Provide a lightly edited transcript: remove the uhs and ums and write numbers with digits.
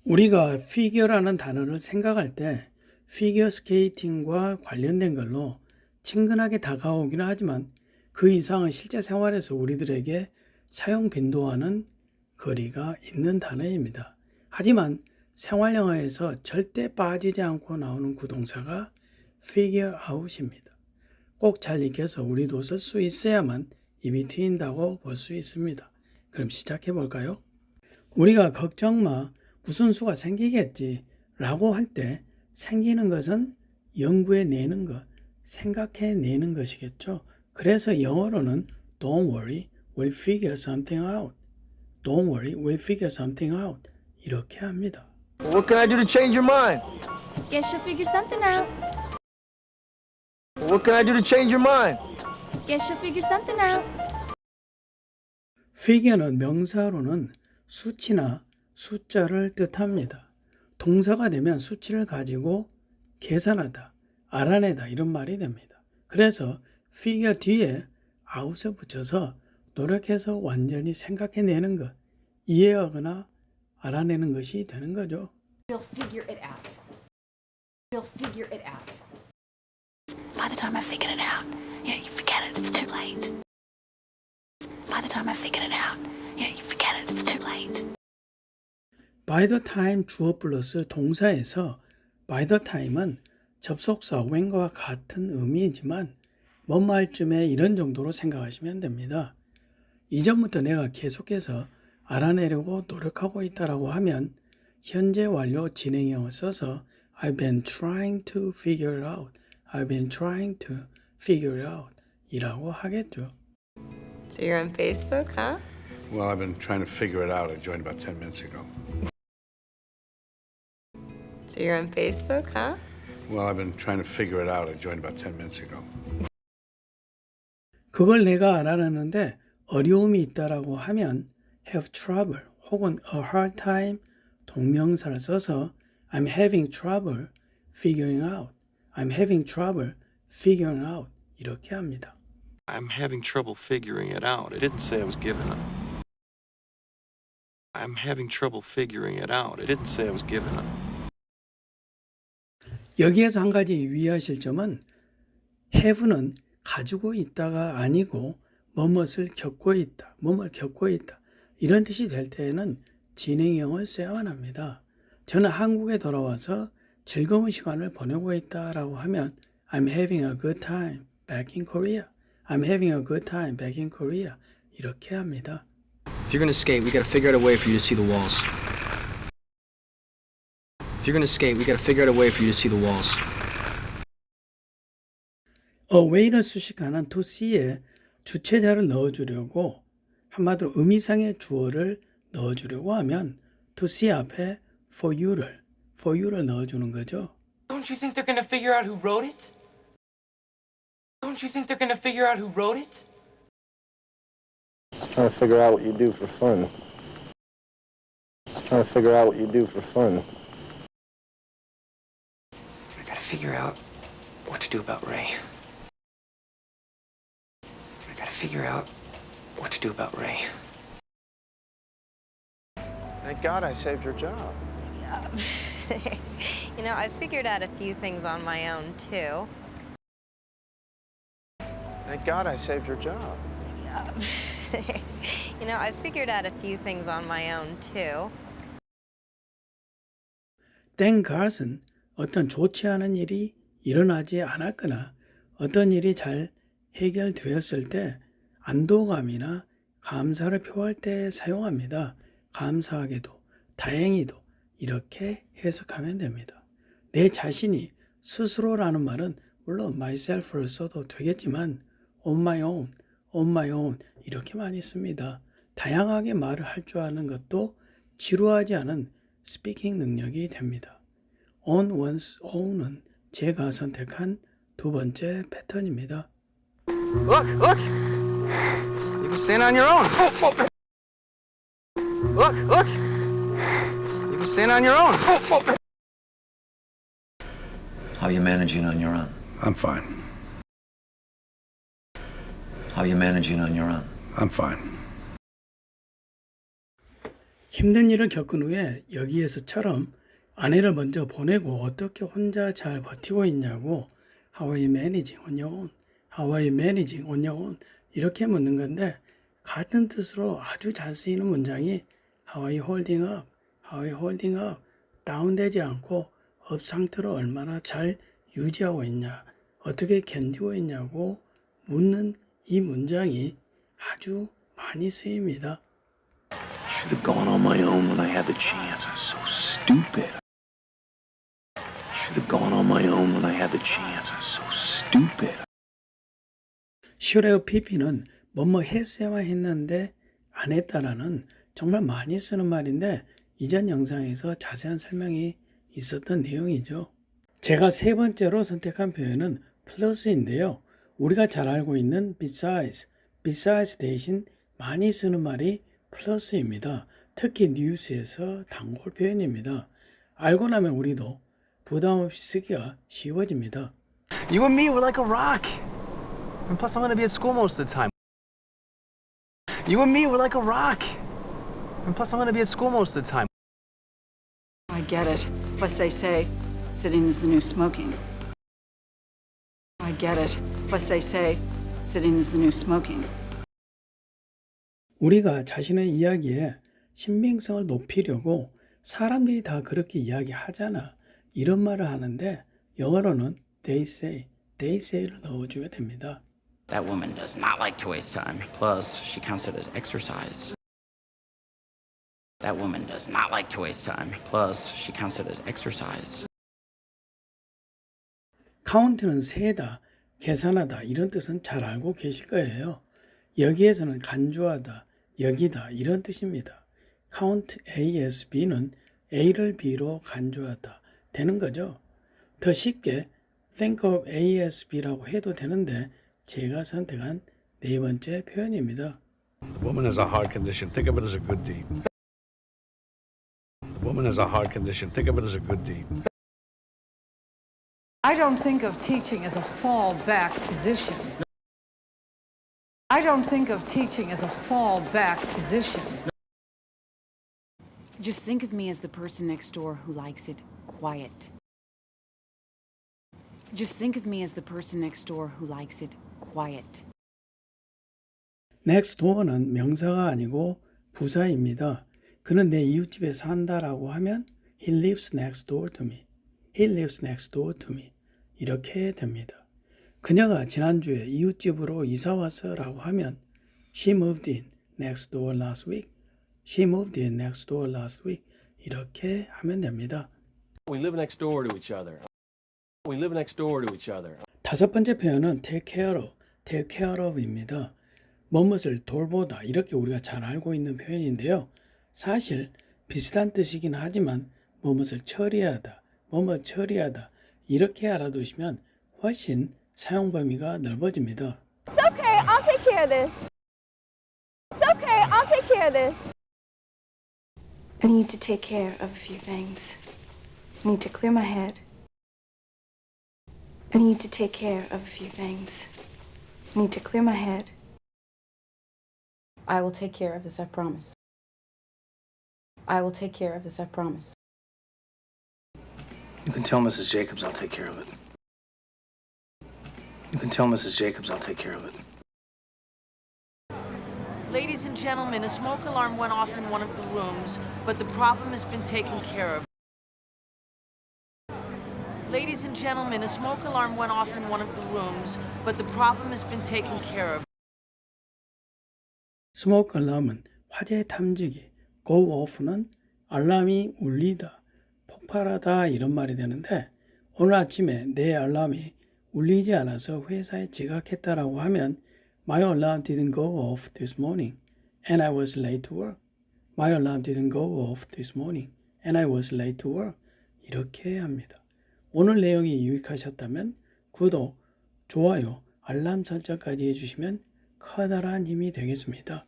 우리가 피겨라는 단어를 생각할 때 피겨 스케이팅과 관련된 걸로 친근하게 다가오기는 하지만 그 이상은 실제 생활에서 우리들에게 사용 빈도와는 거리가 있는 단어입니다. 하지만 생활 영어에서 절대 빠지지 않고 나오는 구동사가 figure out입니다. 꼭 잘 익혀서 우리도 쓸 수 있어야만 입이 트인다고 볼 수 있습니다. 그럼 시작해 볼까요? 우리가 걱정 마, 무슨 수가 생기겠지 라고 할 때 생기는 것은 연구해 내는 것, 생각해 내는 것이겠죠. 그래서 영어로는 Don't worry, we'll figure something out. Don't worry, we'll figure something out. 이렇게 합니다. What can I do to change your mind? Guess you'll figure something out. What can I do to change your mind? Guess you'll figure something out. figure는 명사로는 수치나 숫자를 뜻합니다. 동사가 되면 수치를 가지고 계산하다, 알아내다 이런 말이 됩니다. 그래서 figure 뒤에 out을 붙여서 노력해서 완전히 생각해내는 것, 이해하거나 알아내는 것이 되는 거죠. We'll figure it out. We'll figure it out. By the time I figured it out, you forget it, it's too late. By the time I figured it out, you forget it, it's too late. by the time 주어 플러스 동사에서 by the time은 접속사 when과 같은 의미이지만 뭐뭐할쯤에 이런 정도로 생각하시면 됩니다. 이전부터 내가 계속해서 알아내려고 노력하고 있다라고 하면 현재 완료 진행형을 써서 I've been trying to figure it out. I've been trying to figure it out 이라고 하겠죠. So you're on Facebook, huh? Well, I've been trying to figure it out. I joined about 10 minutes ago. So you're on Facebook, huh? Well, I've been trying to figure it out. I joined about 10 minutes ago. 그걸 내가 알아내는데 어려움이 있다라고 하면 have trouble 혹은 a hard time 동명사를 써서 I'm having trouble figuring out. I'm having trouble figuring out 이렇게 합니다. I'm having trouble figuring it out. It didn't say I was giving up. I'm having trouble figuring it out. It didn't say I was giving up. 여기에서 한 가지 유의하실 점은 have는 가지고 있다가 아니고 뭐뭇을 겪고 있다, 뭐뭇을 겪고 있다 이런 뜻이 될 때에는 진행형을 써야만 합니다. 저는 한국에 돌아와서 즐거운 시간을 보내고 있다라고 하면 I'm having a good time back in Korea. I'm having a good time back in Korea. 이렇게 합니다. If you're gonna skate, we gotta figure out a way for you to see the walls. If you're gonna skate, we gotta figure out a way for you to see the walls. away를 수식하는 to see에 주체자를 넣어주려고 한마디로 의미상의 주어를 넣어주려고 하면 to see 앞에 for you를 넣어주는 거죠. Don't you think they're gonna figure out who wrote it? Don't you think they're gonna figure out who wrote it? Just trying to figure out what you do for fun. Just trying to figure out what you do for fun. I gotta figure out what to do about Ray. I gotta figure out what to do about Ray. Thank God I saved your job. You know, I've figured out a few things on my own, too. Thank God I saved your job. You know, I've figured out a few things on my own, too. thank God은 어떤 좋지 않은 일이 일어나지 않았거나 어떤 일이 잘 해결되었을 때 안도감이나 감사를 표할 때 사용합니다. 감사하게도, 다행히도 이렇게 해석하면 됩니다. 내 자신이 스스로라는 말은 물론 myself를 써도 되겠지만 on my own 이렇게 많이 씁니다. 다양하게 말을 할 줄 아는 것도 지루하지 않은 스피킹 능력이 됩니다. on one's own은 제가 선택한 두 번째 패턴입니다. Look! You can stand on your own. Look! You can stand on your own. How are you managing on your own? I'm fine. How are you managing on your own? I'm fine. 힘든 일을 겪은 후에 여기에서처럼 아내를 먼저 보내고 어떻게 혼자 잘 버티고 있냐고 How are you managing on your own? How are you managing on your own? 이렇게 묻는 건데 같은 뜻으로 아주 잘 쓰이는 문장이 How are you holding up? How are you holding up? 다운되지 않고 업 상태로 얼마나 잘 유지하고 있냐, 어떻게 견디고 있냐고 묻는 이 문장이 아주 많이 쓰입니다. Should have gone on my own when I had the chance. I was so stupid. Should have gone on my own when I had the chance. I was so stupid. 슈레오 PP는 뭐뭐 했어야만 했는데 안 했다라는 정말 많이 쓰는 말인데 이전 영상에서 자세한 설명이 있었던 내용이죠. 제가 세 번째로 선택한 표현은 플러스인데요. 우리가 잘 알고 있는 besides 대신 많이 쓰는 말이 플러스입니다. 특히 뉴스에서 단골 표현입니다. 알고 나면 우리도 부담 없이 쓰기가 쉬워집니다. You and me, we're like a rock. And plus, I'm gonna be at school most of the time. You and me, we're like a rock. And plus, I'm gonna be at school most of the time. I get it. Plus they say, sitting is the new smoking. I get it. Plus they say, sitting is the new smoking. 우리가 자신의 이야기에 신빙성을 높이려고 사람들이 다 그렇게 이야기하잖아. 이런 말을 하는데 영어로는 they say를 넣어주면 됩니다. That woman does not like to waste time. Plus, she counts it as exercise. That woman does not like to waste time. Plus, she counts it as exercise. 카운트는 세다, 계산하다 이런 뜻은 잘 알고 계실 거예요. 여기에서는 간주하다, 여기다 이런 뜻입니다. count A as B는 A를 B로 간주하다 되는 거죠. 더 쉽게 think of A as B라고 해도 되는데 제가 선택한 네 번째 표현입니다. The woman has a heart condition. Think of it as a good deed. The woman has a heart condition. Think of it as a good deed. I don't think of teaching as a fallback position. I don't think of teaching as a fallback position. Just think of me as the person next door who likes it quiet. Just think of me as the person next door who likes it quiet. next door는 명사가 아니고 부사입니다. 그는 내 이웃집에 산다라고 하면 he lives next door to me. He lives next door to me. 이렇게 됩니다. 그녀가 지난주에 이웃집으로 이사 왔어라고 하면 she moved in next door last week. She moved in next door last week. 이렇게 하면 됩니다. We live next door to each other. We live next door to each other. 다섯 번째 표현은 take care of입니다. 뭐뭇을 돌보다 이렇게 우리가 잘 알고 있는 표현인데요. 사실 비슷한 뜻이긴 하지만 뭐뭇을 처리하다, 뭐뭇 처리하다 이렇게 알아두시면 훨씬 사용 범위가 넓어집니다. It's okay, I'll take care of this. It's okay, I'll take care of this. I need to take care of a few things. I need to clear my head. I need to take care of a few things. I need to clear my head. I will take care of this, I promise. I will take care of this, I promise. You can tell Mrs. Jacobs I'll take care of it. You can tell Mrs. Jacobs I'll take care of it. Ladies and gentlemen, a smoke alarm went off in one of the rooms, but the problem has been taken care of. Ladies and gentlemen, a smoke alarm went off in one of the rooms, but the problem has been taken care of. 스모크 알람은 화재 탐지기, go off는 알람이 울리다, 폭발하다 이런 말이 되는데 오늘 아침에 내 알람이 울리지 않아서 회사에 지각했다라고 하면 My alarm didn't go off this morning and I was late to work. My alarm didn't go off this morning and I was late to work. 이렇게 합니다. 오늘 내용이 유익하셨다면 구독, 좋아요, 알람 설정까지 해주시면 커다란 힘이 되겠습니다.